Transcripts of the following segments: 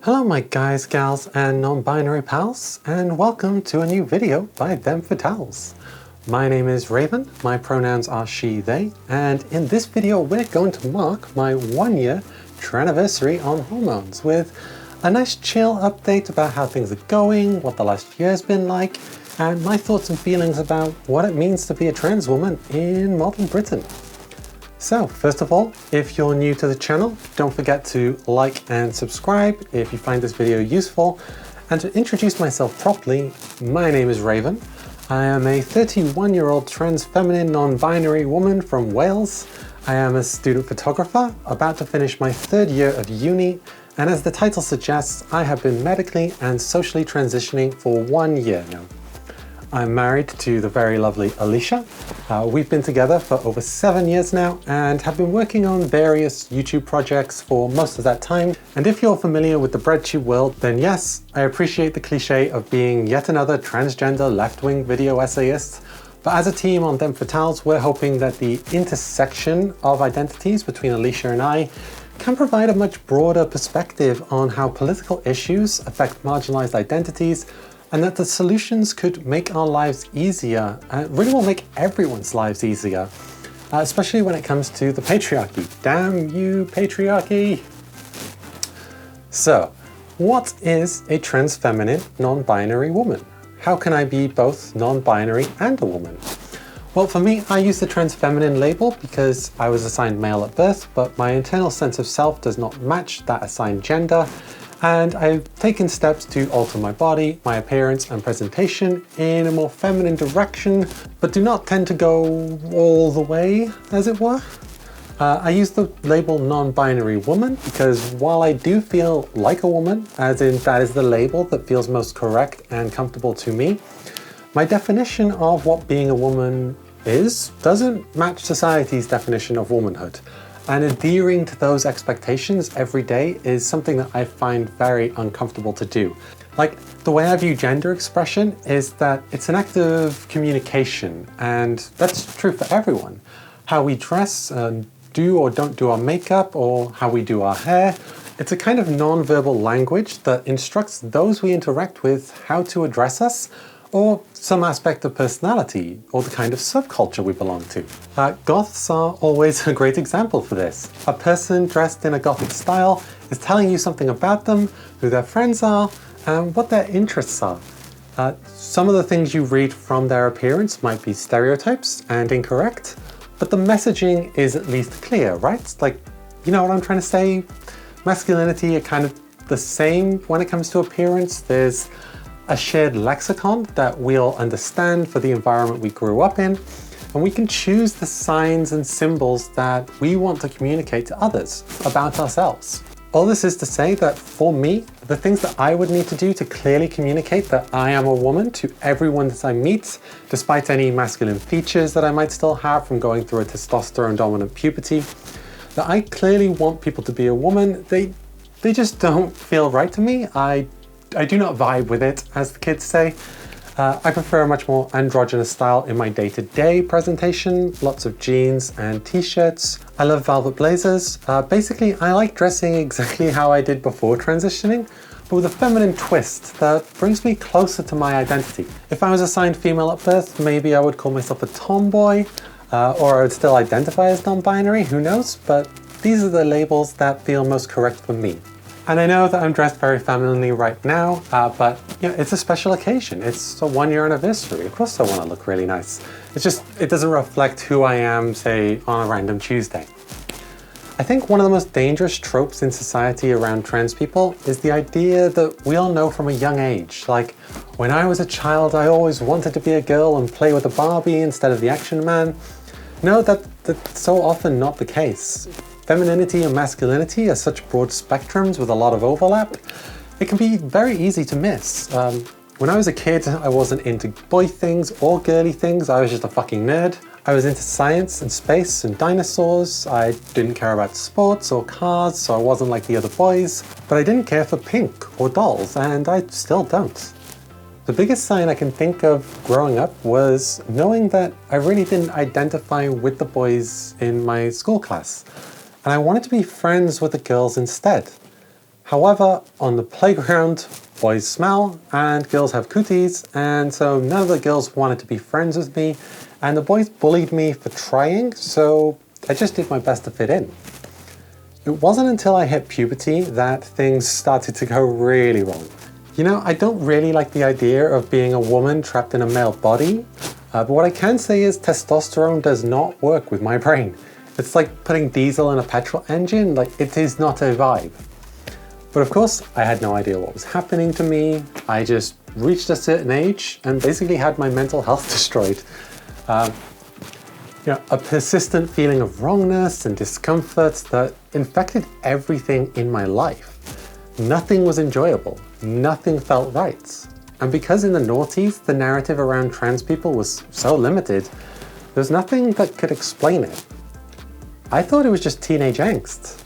Hello my guys, gals and non-binary pals, and welcome to a new video by Them Fatales. My name is Raven, my pronouns are she, they, and in this video we're going to mark my 1-year traniversary on hormones with a nice chill update about how things are going, what the last year's been like, and my thoughts and feelings about what it means to be a trans woman in modern Britain. So, first of all, if you're new to the channel, don't forget to like and subscribe if you find this video useful. And to introduce myself properly, my name is Raven. I am a 31-year-old trans feminine non-binary woman from Wales. I am a student photographer, about to finish my 3rd year of uni, and as the title suggests, I have been medically and socially transitioning for 1 year now. I'm married to the very lovely Alicia. We've been together for over 7 years now and have been working on various YouTube projects for most of that time. And if you're familiar with the breadtube world, then yes, I appreciate the cliche of being yet another transgender left-wing video essayist. But as a team on Them Fatales, we're hoping that the intersection of identities between Alicia and I can provide a much broader perspective on how political issues affect marginalized identities, and that the solutions could make our lives easier, really will make everyone's lives easier, especially when it comes to the patriarchy. Damn you, patriarchy! So, what is a trans feminine non-binary woman? How can I be both non-binary and a woman? Well, for me, I use the trans feminine label because I was assigned male at birth, but my internal sense of self does not match that assigned gender. And I've taken steps to alter my body, my appearance and presentation in a more feminine direction, but do not tend to go all the way, as it were. I use the label non-binary woman because while I do feel like a woman, as in that is the label that feels most correct and comfortable to me, my definition of what being a woman is doesn't match society's definition of womanhood. And adhering to those expectations every day is something that I find very uncomfortable to do. Like, the way I view gender expression is that it's an act of communication, and that's true for everyone. How we dress and do or don't do our makeup, or how we do our hair, it's a kind of non-verbal language that instructs those we interact with how to address us, or some aspect of personality, or the kind of subculture we belong to. Goths are always a great example for this. A person dressed in a gothic style is telling you something about them, who their friends are, and what their interests are. Some of the things you read from their appearance might be stereotypes and incorrect, but the messaging is at least clear, right? Like, you know what I'm trying to say? Masculinity are kind of the same when it comes to appearance. There's a shared lexicon that we'll understand for the environment we grew up in, and we can choose the signs and symbols that we want to communicate to others about ourselves. All this is to say that for me, the things that I would need to do to clearly communicate that I am a woman to everyone that I meet, despite any masculine features that I might still have from going through a testosterone dominant puberty, that I clearly want people to be a woman, they just don't feel right to me. I do not vibe with it, as the kids say. I prefer a much more androgynous style in my day-to-day presentation, lots of jeans and t-shirts. I love velvet blazers. Basically, I like dressing exactly how I did before transitioning, but with a feminine twist that brings me closer to my identity. If I was assigned female at birth, maybe I would call myself a tomboy, or I would still identify as non-binary, who knows? But these are the labels that feel most correct for me. And I know that I'm dressed very femininely right now, but you know, it's a special occasion. It's a 1-year anniversary. Of course I want to look really nice. It's just, it doesn't reflect who I am, say, on a random Tuesday. I think one of the most dangerous tropes in society around trans people is the idea that we all know from a young age. Like, when I was a child, I always wanted to be a girl and play with a Barbie instead of the action man. No, that's so often not the case. Femininity and masculinity are such broad spectrums with a lot of overlap. It can be very easy to miss. When I was a kid, I wasn't into boy things or girly things. I was just a fucking nerd. I was into science and space and dinosaurs. I didn't care about sports or cars, so I wasn't like the other boys. But I didn't care for pink or dolls, and I still don't. The biggest sign I can think of growing up was knowing that I really didn't identify with the boys in my school class, and I wanted to be friends with the girls instead. However, on the playground, boys smell and girls have cooties, and so none of the girls wanted to be friends with me, and the boys bullied me for trying, so I just did my best to fit in. It wasn't until I hit puberty that things started to go really wrong. You know, I don't really like the idea of being a woman trapped in a male body, but what I can say is testosterone does not work with my brain. It's like putting diesel in a petrol engine, like it is not a vibe. But of course, I had no idea what was happening to me. I just reached a certain age and basically had my mental health destroyed. A persistent feeling of wrongness and discomfort that infected everything in my life. Nothing was enjoyable, nothing felt right. And because in the noughties, the narrative around trans people was so limited, there's nothing that could explain it. I thought it was just teenage angst.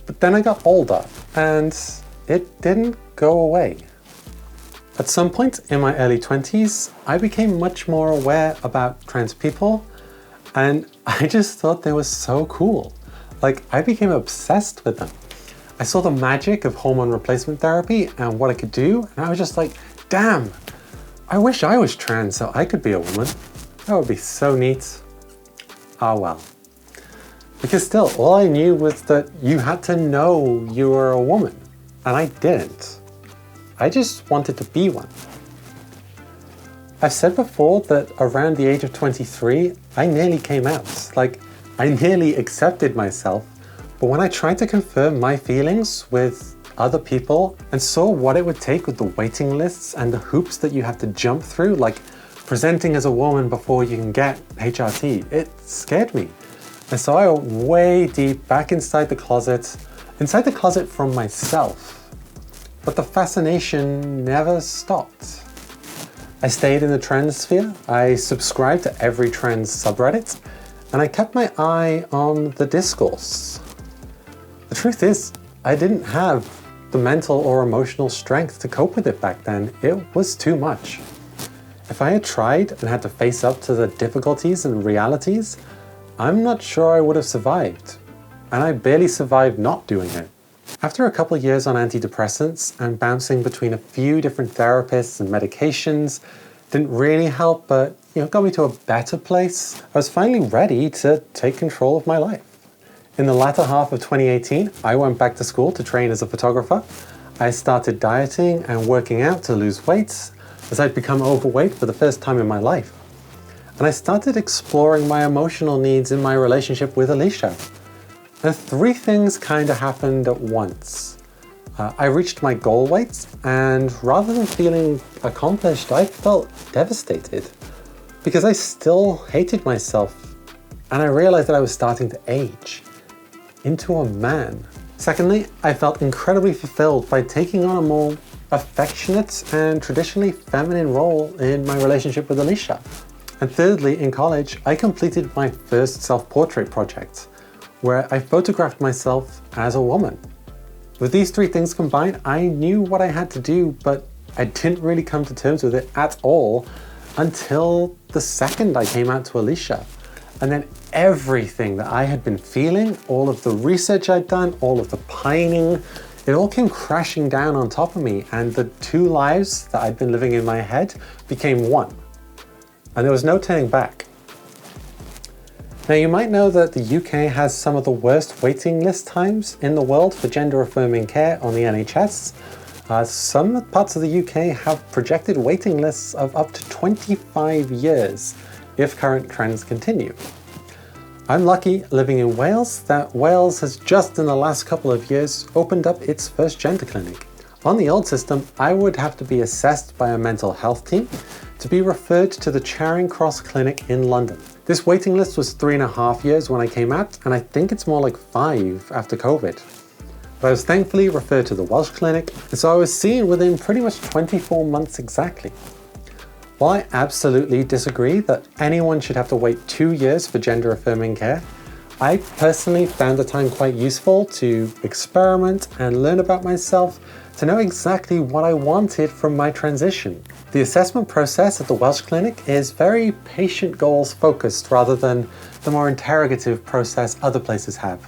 But then I got older and it didn't go away. At some point in my early 20s, I became much more aware about trans people, and I just thought they were so cool. Like, I became obsessed with them. I saw the magic of hormone replacement therapy and what it could do, and I was just like, damn, I wish I was trans so I could be a woman. That would be so neat. Ah well. Because still, all I knew was that you had to know you were a woman, and I didn't. I just wanted to be one. I've said before that around the age of 23, I nearly came out. Like, I nearly accepted myself, but when I tried to confirm my feelings with other people and saw what it would take with the waiting lists and the hoops that you have to jump through, like presenting as a woman before you can get HRT, it scared me. And so I went way deep back inside the closet from myself. But the fascination never stopped. I stayed in the trans sphere, I subscribed to every trans subreddit, and I kept my eye on the discourse. The truth is, I didn't have the mental or emotional strength to cope with it back then. It was too much. If I had tried and had to face up to the difficulties and realities, I'm not sure I would have survived. And I barely survived not doing it. After a couple of years on antidepressants and bouncing between a few different therapists and medications, didn't really help, but got me to a better place, I was finally ready to take control of my life. In the latter half of 2018, I went back to school to train as a photographer. I started dieting and working out to lose weight, as I'd become overweight for the first time in my life. And I started exploring my emotional needs in my relationship with Alicia. And three things kind of happened at once. I reached my goal weight, and rather than feeling accomplished, I felt devastated because I still hated myself, and I realized that I was starting to age into a man. Secondly, I felt incredibly fulfilled by taking on a more affectionate and traditionally feminine role in my relationship with Alicia. And thirdly, in college, I completed my first self-portrait project, where I photographed myself as a woman. With these three things combined, I knew what I had to do, but I didn't really come to terms with it at all until the second I came out to Alicia. And then everything that I had been feeling, all of the research I'd done, all of the pining, it all came crashing down on top of me, and the two lives that I'd been living in my head became one. And there was no turning back. Now, you might know that the UK has some of the worst waiting list times in the world for gender affirming care on the NHS. Some parts of the UK have projected waiting lists of up to 25 years if current trends continue. I'm lucky living in Wales that Wales has just in the last couple of years opened up its first gender clinic. On the old system, I would have to be assessed by a mental health team to be referred to the Charing Cross Clinic in London. This waiting list was 3.5 years when I came out, and I think it's more like 5 after COVID. But I was thankfully referred to the Welsh clinic, and so I was seen within pretty much 24 months exactly. While I absolutely disagree that anyone should have to wait 2 years for gender affirming care, I personally found the time quite useful to experiment and learn about myself, to know exactly what I wanted from my transition. The assessment process at the Welsh Clinic is very patient goals focused rather than the more interrogative process other places have.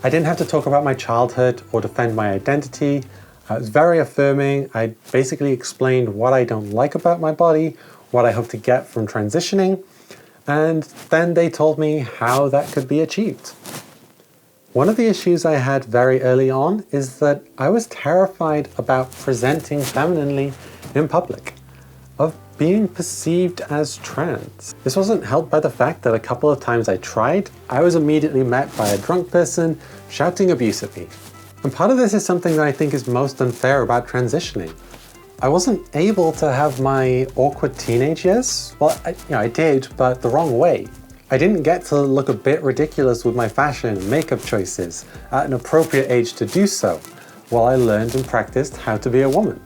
I didn't have to talk about my childhood or defend my identity. It was very affirming. I basically explained what I don't like about my body, what I hope to get from transitioning, and then they told me how that could be achieved. One of the issues I had very early on is that I was terrified about presenting femininely in public, of being perceived as trans. This wasn't helped by the fact that a couple of times I tried, I was immediately met by a drunk person shouting abuse at me. And part of this is something that I think is most unfair about transitioning. I wasn't able to have my awkward teenage years. Well, I did, but the wrong way. I didn't get to look a bit ridiculous with my fashion and makeup choices at an appropriate age to do so, while I learned and practiced how to be a woman.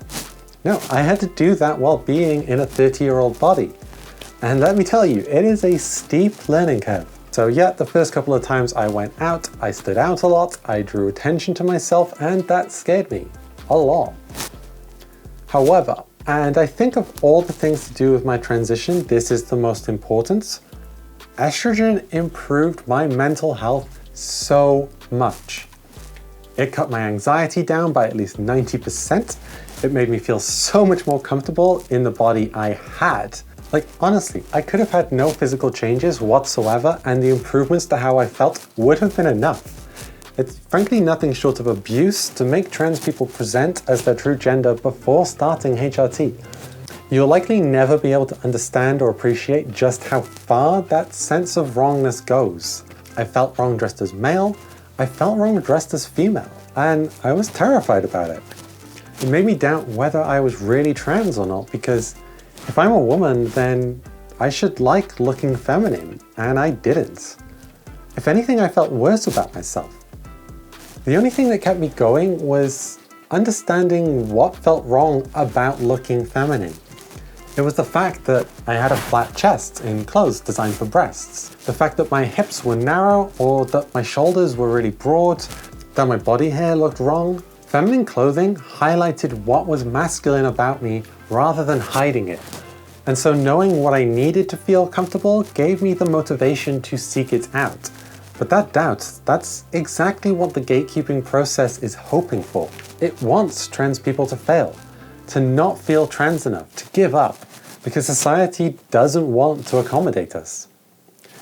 No, I had to do that while being in a 30-year-old body. And let me tell you, it is a steep learning curve. So yeah, the first couple of times I went out, I stood out a lot, I drew attention to myself, and that scared me a lot. However, and I think of all the things to do with my transition, this is the most important. Estrogen improved my mental health so much. It cut my anxiety down by at least 90%. It made me feel so much more comfortable in the body I had. Like, honestly, I could have had no physical changes whatsoever, and the improvements to how I felt would have been enough. It's frankly nothing short of abuse to make trans people present as their true gender before starting HRT. You'll likely never be able to understand or appreciate just how far that sense of wrongness goes. I felt wrong dressed as male, I felt wrong dressed as female, and I was terrified about it. It made me doubt whether I was really trans or not, because if I'm a woman, then I should like looking feminine, and I didn't. If anything, I felt worse about myself. The only thing that kept me going was understanding what felt wrong about looking feminine. It was the fact that I had a flat chest in clothes designed for breasts, the fact that my hips were narrow or that my shoulders were really broad, that my body hair looked wrong. Feminine clothing highlighted what was masculine about me rather than hiding it. And so knowing what I needed to feel comfortable gave me the motivation to seek it out. But that doubt, that's exactly what the gatekeeping process is hoping for. It wants trans people to fail, to not feel trans enough, to give up, because society doesn't want to accommodate us.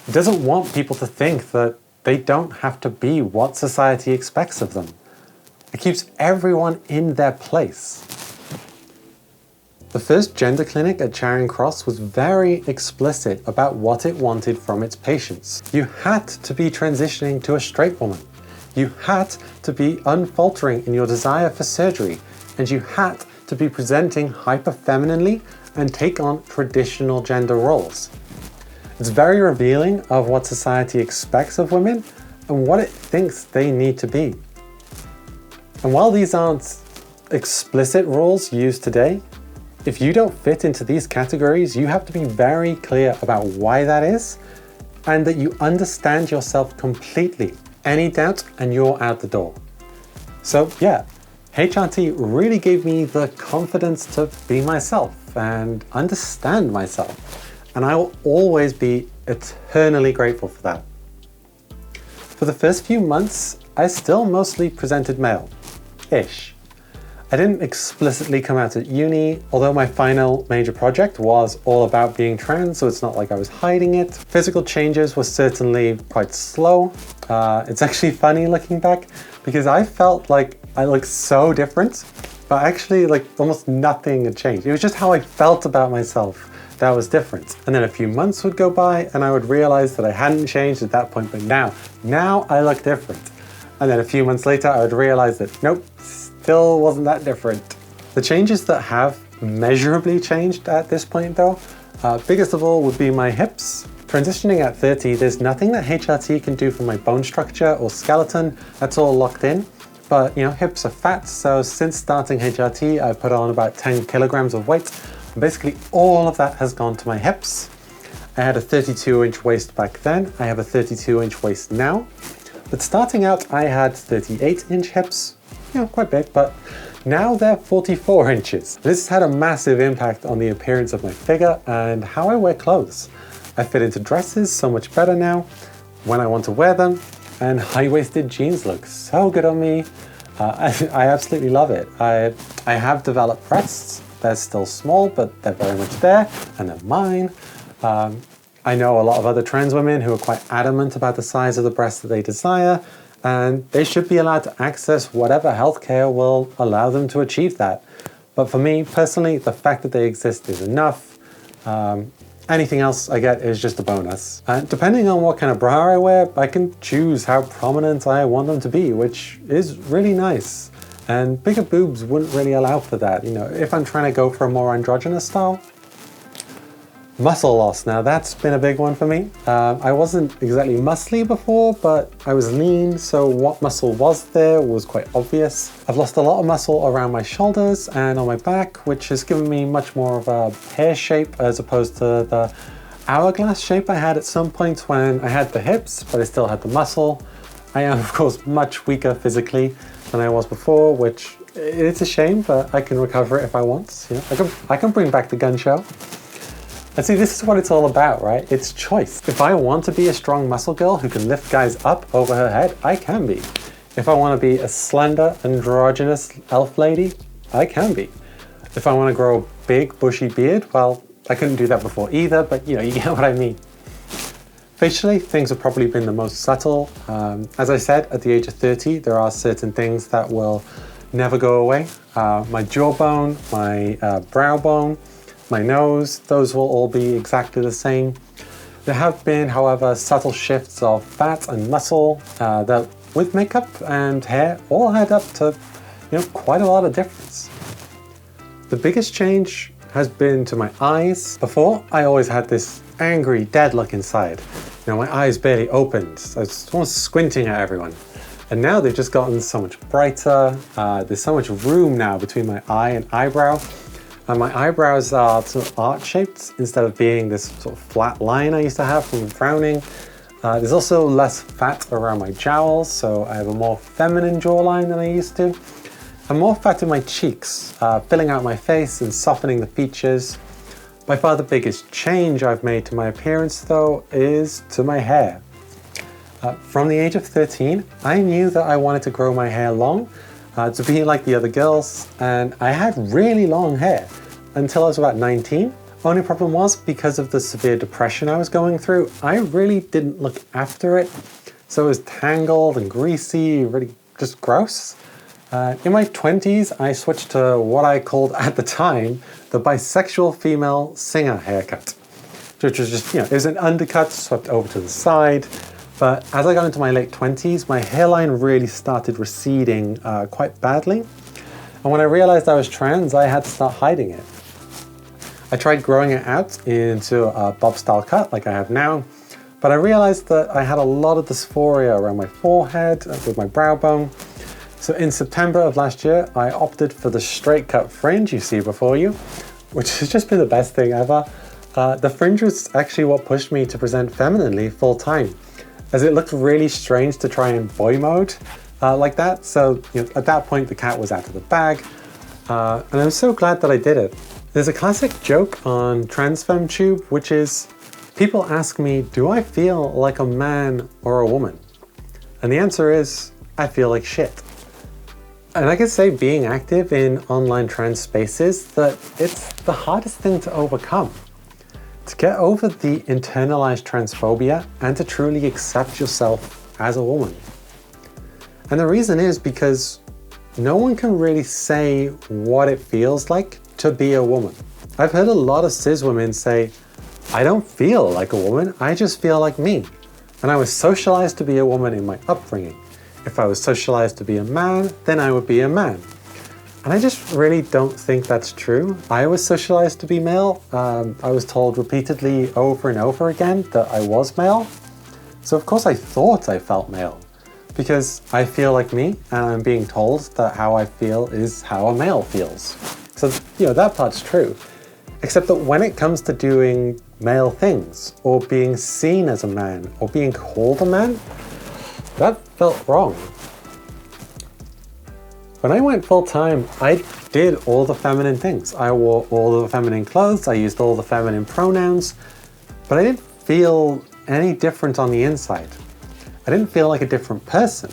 It doesn't want people to think that they don't have to be what society expects of them. It keeps everyone in their place. The first gender clinic at Charing Cross was very explicit about what it wanted from its patients. You had to be transitioning to a straight woman. You had to be unfaltering in your desire for surgery, and you had to be presenting hyper-femininely and take on traditional gender roles. It's very revealing of what society expects of women and what it thinks they need to be. And while these aren't explicit rules used today, if you don't fit into these categories, you have to be very clear about why that is and that you understand yourself completely. Any doubt and you're out the door. So yeah, HRT really gave me the confidence to be myself and understand myself. And I will always be eternally grateful for that. For the first few months, I still mostly presented male-ish. I didn't explicitly come out at uni, although my final major project was all about being trans, so it's not like I was hiding it. Physical changes were certainly quite slow. It's actually funny looking back, because I felt like I looked so different, but actually like almost nothing had changed. It was just how I felt about myself that was different. And then a few months would go by and I would realize that I hadn't changed at that point, but now I look different. And then a few months later, I would realize that nope, still wasn't that different. The changes that have measurably changed at this point though, biggest of all would be my hips. Transitioning at 30, there's nothing that HRT can do for my bone structure or skeleton. That's all locked in. But you know, hips are fat, so since starting HRT, I've put on about 10 kilograms of weight. And basically all of that has gone to my hips. I had a 32-inch waist back then. I have a 32-inch waist now. But starting out, I had 38-inch hips. You know, quite big, but now they're 44 inches. This has had a massive impact on the appearance of my figure and how I wear clothes. I fit into dresses so much better now when I want to wear them, and high-waisted jeans look so good on me. I absolutely love it. I have developed breasts. They're still small, but they're very much there, and they're mine. I know a lot of other trans women who are quite adamant about the size of the breasts that they desire, and they should be allowed to access whatever healthcare will allow them to achieve that. But for me, personally, the fact that they exist is enough. Anything else I get is just a bonus. And depending on what kind of bra I wear, I can choose how prominent I want them to be, which is really nice. And bigger boobs wouldn't really allow for that. You know, if I'm trying to go for a more androgynous style. Muscle loss, now that's been a big one for me. I wasn't exactly muscly before, but I was lean, so what muscle was there was quite obvious. I've lost a lot of muscle around my shoulders and on my back, which has given me much more of a pear shape as opposed to the hourglass shape I had at some point when I had the hips, but I still had the muscle. I am, of course, much weaker physically than I was before, which it's a shame, but I can recover it if I want. You know, I can bring back the gun show. And see, this is what it's all about, right? It's choice. If I want to be a strong muscle girl who can lift guys up over her head, I can be. If I want to be a slender, androgynous elf lady, I can be. If I want to grow a big, bushy beard, well, I couldn't do that before either, but you know, you get what I mean. Facially, things have probably been the most subtle. As I said, at the age of 30, there are certain things that will never go away. My jawbone, my brow bone, my nose, those will all be exactly the same. There have been, however, subtle shifts of fat and muscle that with makeup and hair all add up to, you know, quite a lot of difference. The biggest change has been to my eyes. Before, I always had this angry, dead look inside. You know, my eyes barely opened. I was almost squinting at everyone. And now they've just gotten so much brighter. There's so much room now between my eye and eyebrow. And my eyebrows are sort of arch-shaped instead of being this sort of flat line I used to have from frowning. There's also less fat around my jowls, so I have a more feminine jawline than I used to. And more fat in my cheeks, filling out my face and softening the features. By far the biggest change I've made to my appearance, though, is to my hair. From the age of 13, I knew that I wanted to grow my hair long, to be like the other girls, and I had really long hair until I was about 19. Only problem was, because of the severe depression I was going through, I really didn't look after it. So it was tangled and greasy, really just gross. In my 20s, I switched to what I called at the time, the bisexual female singer haircut, which was just, you know, it was an undercut swept over to the side. But as I got into my late 20s, my hairline really started receding quite badly. And when I realized I was trans, I had to start hiding it. I tried growing it out into a bob style cut like I have now, but I realized that I had a lot of dysphoria around my forehead with my brow bone. So in September of last year, I opted for the straight cut fringe you see before you, which has just been the best thing ever. The fringe was actually what pushed me to present femininely full time, as it looked really strange to try in boy mode like that. So you know, at that point, the cat was out of the bag. And I'm so glad that I did it. There's a classic joke on TransFemTube, which is, people ask me, do I feel like a man or a woman? And the answer is, I feel like shit. And I can say, being active in online trans spaces, that it's the hardest thing to overcome. To get over the internalized transphobia and to truly accept yourself as a woman. And the reason is because no one can really say what it feels like to be a woman. I've heard a lot of cis women say, I don't feel like a woman, I just feel like me. And I was socialized to be a woman in my upbringing. If I was socialized to be a man, then I would be a man. And I just really don't think that's true. I was socialized to be male. I was told repeatedly over and over again that I was male. So of course I thought I felt male, because I feel like me and I'm being told that how I feel is how a male feels. So, you know, that part's true. Except that when it comes to doing male things, or being seen as a man, or being called a man, that felt wrong. When I went full-time, I did all the feminine things. I wore all the feminine clothes, I used all the feminine pronouns, but I didn't feel any different on the inside. I didn't feel like a different person.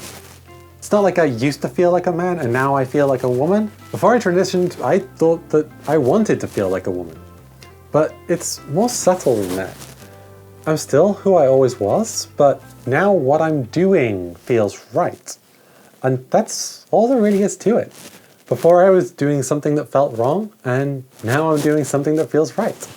It's not like I used to feel like a man and now I feel like a woman. Before I transitioned, I thought that I wanted to feel like a woman. But it's more subtle than that. I'm still who I always was, but now what I'm doing feels right. And that's all there really is to it. Before I was doing something that felt wrong, and now I'm doing something that feels right.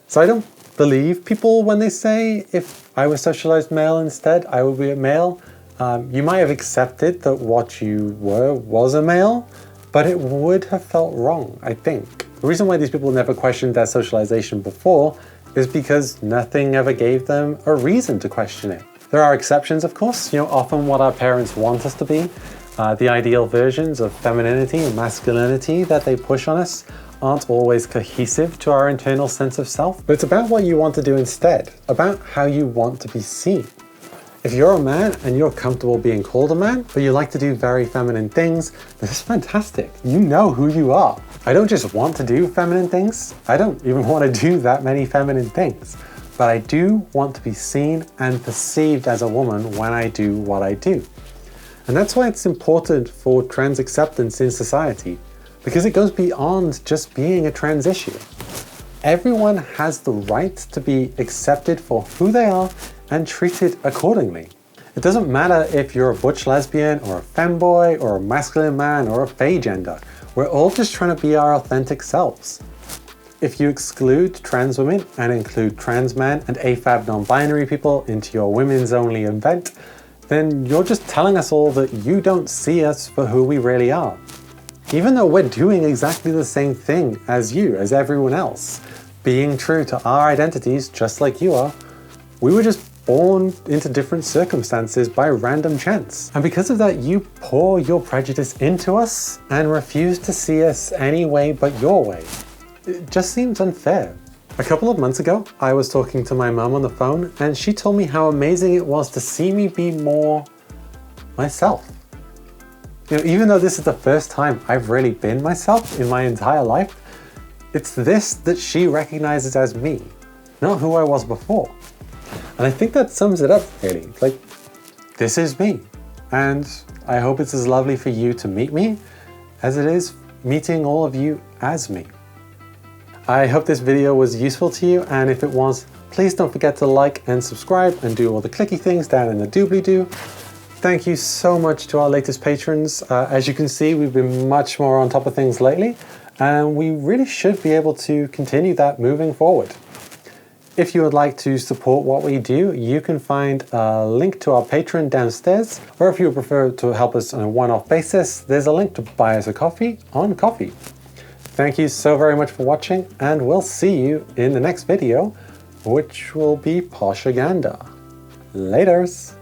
So I don't believe people when they say if I was socialized male instead, I would be a male. You might have accepted that what you were was a male, but it would have felt wrong, I think. The reason why these people never questioned their socialization before is because nothing ever gave them a reason to question it. There are exceptions, of course. Often what our parents want us to be, the ideal versions of femininity and masculinity that they push on us aren't always cohesive to our internal sense of self. But it's about what you want to do instead, about how you want to be seen. If you're a man and you're comfortable being called a man, but you like to do very feminine things, this is fantastic. You know who you are. I don't just want to do feminine things. I don't even want to do that many feminine things. But I do want to be seen and perceived as a woman when I do what I do. And that's why it's important for trans acceptance in society, because it goes beyond just being a trans issue. Everyone has the right to be accepted for who they are and treated accordingly. It doesn't matter if you're a butch lesbian or a femboy or a masculine man or a fey gender. We're all just trying to be our authentic selves. If you exclude trans women and include trans men and AFAB non-binary people into your women's only event, then you're just telling us all that you don't see us for who we really are. Even though we're doing exactly the same thing as you, as everyone else, being true to our identities just like you are, we were just born into different circumstances by random chance. And because of that, you pour your prejudice into us and refuse to see us any way but your way. It just seems unfair. A couple of months ago, I was talking to my mum on the phone and she told me how amazing it was to see me be more myself. Even though this is the first time I've really been myself in my entire life, it's this that she recognizes as me, not who I was before. And I think that sums it up really. Like, this is me. And I hope it's as lovely for you to meet me as it is meeting all of you as me. I hope this video was useful to you, and if it was, please don't forget to like and subscribe and do all the clicky things down in the doobly-doo. Thank you so much to our latest patrons. As you can see, we've been much more on top of things lately, and we really should be able to continue that moving forward. If you would like to support what we do, you can find a link to our Patreon downstairs, or if you would prefer to help us on a one-off basis, there's a link to buy us a coffee on Ko-fi. Thank you so very much for watching, and we'll see you in the next video, which will be Poshaganda. Laters!